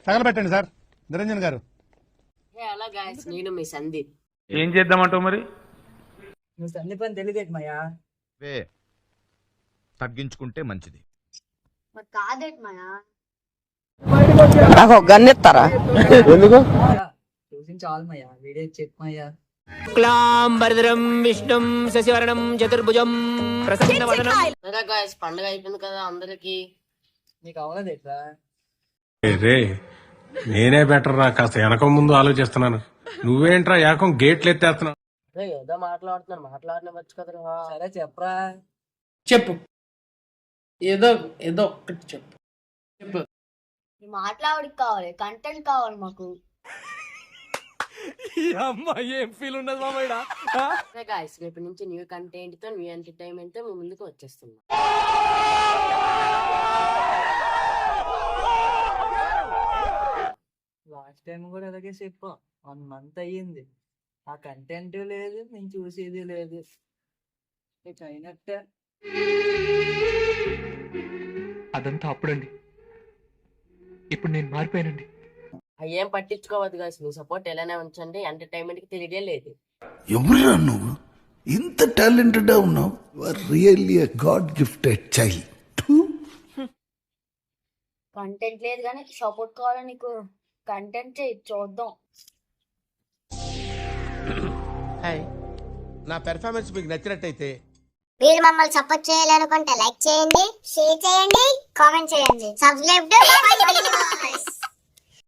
తగలబెట్టండి sir Niranjan గారు. అలా guys, నేను మీ సందీప్. ఏం చేద్దామంటావు మరి? నువ్వు సందీప్ అని తెలియదేటి మాయా? తగ్గించుకుంటే మంచిది. మరి కాదేటి మాయా? నాకు గన్ ఇస్తారా? ఎందుకు చూసి చాలు మాయా, వీడియో చెక్ మాయా. క్లాంబరధరం విష్ణుం శశివర్ణం చతుర్భుజం ప్రసన్నవదనం. అలా గాయస్, పండుగ అయిపోయింది కదా అందరికి. నీకు అవలేదేట్రా? రే నేనే బెటర్ రా, కాస్త వెనక ముందు ఆలోచిస్తున్నాను. నువ్వేంట్రా ఏకం గేట్లు ఎత్తేస్తున్నావు? ఏదో మాట్లాడనివ్వచ్చు కదరా. సరే చెప్పరా. చెప్పు, ఏదో ఏదో ఒక్కటి చెప్పు. చెప్పు. మాట్లాడికి కావాలి, కంటెంట్ కావాలి మాకు. ఏం ఫీల్ ఉన్నది మామయ్య? గాయస్, రేపు నుంచి న్యూ కంటెంట్ తో, న్యూ ఎంటర్టైన్మెంట్ తో మీ ముందుకు వచ్చేస్తున్నాం. లాస్ట్ టైం కూడా అలాగే చెప్పాం. 1 month అయ్యింది, ఆ కంటెంట్ లేదు, నేను చూసేది లేదు. ఇక అయినట్టే. అదంతా అప్పుడండి, ఇప్పుడు నేను మారిపోయానండి. అయ్యేం పట్టించుకోవద్దు గాయస్, మీ సపోర్ట్ ఎలానే ఉంచండి. ఎంటర్టైన్మెంట్ కి తిరిగే లేదు. ఎవరురా నువ్వు? ఇంత టాలెంటెడ్ ఉన్నావు. Really a God gifted child. Content లేదు కానీ సపోర్ట్ కావాలి నీకు. కంటెంట్ చేయి, చూద్దాం. నా పెర్ఫార్మెన్స్ మీకు నచ్చినట్టయితే మీరు మమ్మల్ని సపోర్ట్ చేయాలనుకుంటే లైక్ చేయండి, షేర్ చేయండి, కామెంట్ చేయండి, సబ్స్క్రైబ్